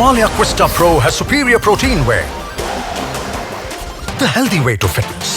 Himalaya Questa Pro has superior protein whey, the healthy way to fitness.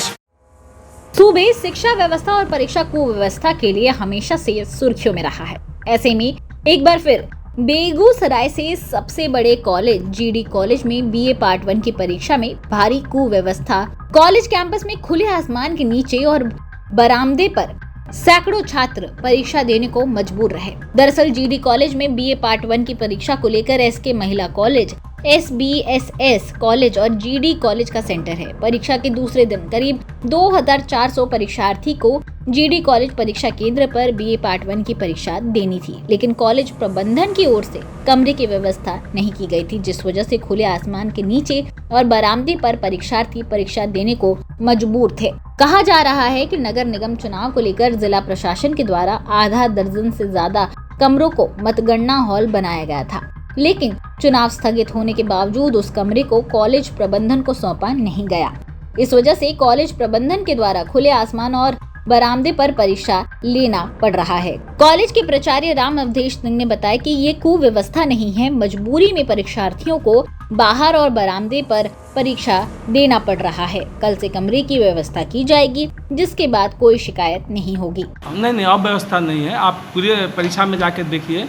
सूबे शिक्षा व्यवस्था और परीक्षा कुव्यवस्था के लिए हमेशा से सुर्खियों में रहा है। ऐसे में एक बार फिर बेगूसराय से सबसे बड़े कॉलेज जीडी कॉलेज में बीए पार्ट 1 की परीक्षा में भारी कुव्यवस्था। कॉलेज कैंपस में खुले आसमान के नीचे और बरामदे पर सैकड़ों छात्र परीक्षा देने को मजबूर रहे। दरअसल जीडी कॉलेज में बीए पार्ट 1 की परीक्षा को लेकर एसके महिला कॉलेज, एसबीएसएस कॉलेज और जीडी कॉलेज का सेंटर है। परीक्षा के दूसरे दिन करीब 2400 परीक्षार्थी को जीडी कॉलेज परीक्षा केंद्र पर बीए पार्ट 1 की परीक्षा देनी थी, लेकिन कॉलेज प्रबंधन की ओर से कमरे की व्यवस्था नहीं की गई थी, जिस वजह से खुले आसमान के नीचे और बरामदे पर परीक्षार्थी परीक्षा देने को मजबूर थे। कहा जा रहा है कि नगर निगम चुनाव को लेकर जिला प्रशासन के द्वारा आधा दर्जन से ज्यादा कमरों को मतगणना हॉल बनाया गया था, लेकिन चुनाव स्थगित होने के बावजूद उस कमरे को कॉलेज प्रबंधन को सौंपा नहीं गया। इस वजह से कॉलेज प्रबंधन के द्वारा खुले आसमान और बरामदे पर परीक्षा लेना पड़ रहा है। कॉलेज के प्राचार्य राम अवधेश सिंह ने बताया कि ये कुव्यवस्था नहीं है, मजबूरी में परीक्षार्थियों को बाहर और बरामदे पर परीक्षा देना पड़ रहा है। कल से कमरे की व्यवस्था की जाएगी, जिसके बाद कोई शिकायत नहीं होगी। नहीं, अब व्यवस्था नहीं है। आप पूरे परीक्षा में जाके देखिए,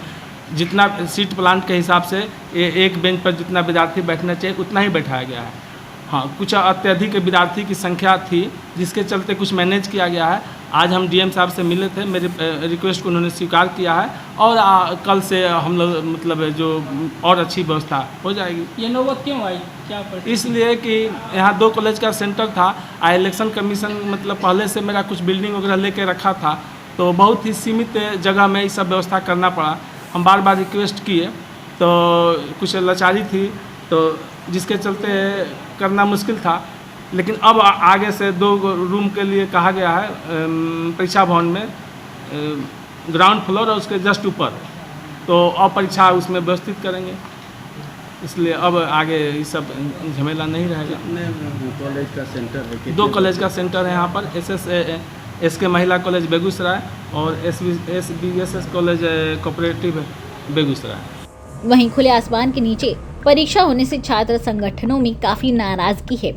जितना सीट प्लान के हिसाब से एक बेंच पर जितना विद्यार्थी बैठना चाहिए उतना ही बैठाया गया है। हाँ, कुछ अत्यधिक विद्यार्थी की संख्या थी, जिसके चलते कुछ मैनेज किया गया है। आज हम डीएम साहब से मिले थे, मेरे रिक्वेस्ट को उन्होंने स्वीकार किया है और कल से हम लोग मतलब जो और अच्छी व्यवस्था हो जाएगी। ये नौबत क्यों आई, क्या इसलिए कि यहाँ 2 कॉलेज का सेंटर था। इलेक्शन कमीशन मतलब पहले से मेरा कुछ बिल्डिंग वगैरह लेके रखा था, तो बहुत ही सीमित जगह में ये सब व्यवस्था करना पड़ा। हम बार बार रिक्वेस्ट किए तो कुछ लाचारी थी, तो जिसके चलते करना मुश्किल था। लेकिन अब आगे से 2 रूम के लिए कहा गया है परीक्षा भवन में, ग्राउंड फ्लोर और उसके जस्ट ऊपर, तो अब परीक्षा उसमें व्यवस्थित करेंगे। इसलिए अब आगे ये सब झमेला नहीं रहेगा। कॉलेज का सेंटर है, 2 कॉलेज का सेंटर है यहाँ पर, एसके महिला कॉलेज बेगूसराय और एसबीएसएस कॉलेज कोऑपरेटिव बेगूसराय। वहीं खुले आसमान के नीचे परीक्षा होने से छात्र संगठनों में काफी नाराजगी है।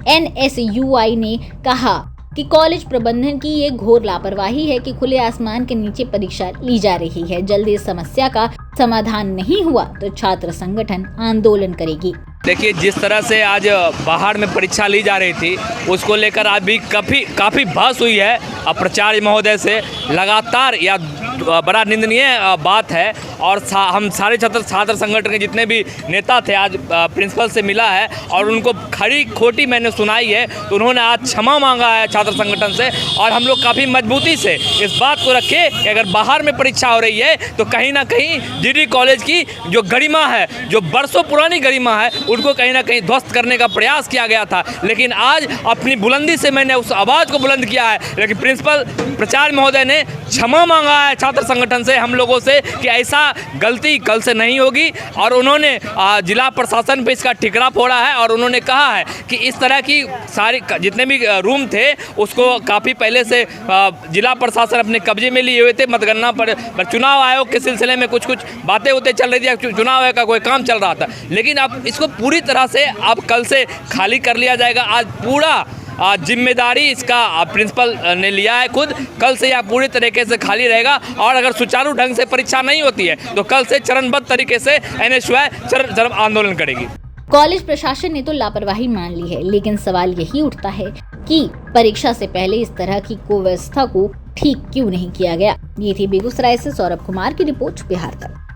एनएसयूआई ने कहा कि कॉलेज प्रबंधन की ये घोर लापरवाही है कि खुले आसमान के नीचे परीक्षा ली जा रही है। जल्दी इस समस्या का समाधान नहीं हुआ तो छात्र संगठन आंदोलन करेगी। देखिए, जिस तरह से आज बाहर में परीक्षा ली जा रही थी, उसको लेकर आज भी काफ़ी बहस हुई है प्राचार्य महोदय से। लगातार या बड़ा निंदनीय बात है और हम सारे छात्र संगठन के जितने भी नेता थे आज प्रिंसिपल से मिला है और उनको खरी खोटी मैंने सुनाई है, तो उन्होंने आज क्षमा मांगा है छात्र संगठन से। और हम लोग काफ़ी मजबूती से इस बात को रखे कि अगर बाहर में परीक्षा हो रही है तो कहीं ना कहीं जीडी कॉलेज की जो गरिमा है, जो बरसों पुरानी गरिमा है, उनको कहीं ना कहीं ध्वस्त करने का प्रयास किया गया था। लेकिन आज अपनी बुलंदी से मैंने उस आवाज़ को बुलंद किया है, लेकिन प्रिंसिपल प्राचार्य महोदय ने क्षमा मांगा है छात्र संगठन से, हम लोगों से, कि ऐसा गलती कल से नहीं होगी। और उन्होंने जिला प्रशासन पे इसका ठिकरा फोड़ा है और उन्होंने कहा है कि इस तरह की सारी जितने भी रूम थे उसको काफ़ी पहले से जिला प्रशासन अपने कब्जे में लिए हुए थे। मतगणना पर चुनाव आयोग के सिलसिले में कुछ बातें होते चल रही थी, चुनाव आयोग का कोई काम चल रहा था, लेकिन अब इसको पूरी तरह से अब कल से खाली कर लिया जाएगा। आज पूरा जिम्मेदारी इसका प्रिंसिपल ने लिया है खुद। कल से यह पूरी तरीके से खाली रहेगा और अगर सुचारू ढंग से परीक्षा नहीं होती है तो कल से चरणबद्ध तरीके से एनएसयूआई चरम आंदोलन करेगी। कॉलेज प्रशासन ने तो लापरवाही मान ली है, लेकिन सवाल यही उठता है कि परीक्षा से पहले इस तरह की कुव्यवस्था को ठीक क्यों नहीं किया गया। ये थी बेगूसराय से सौरभ कुमार की रिपोर्ट, बिहार तक।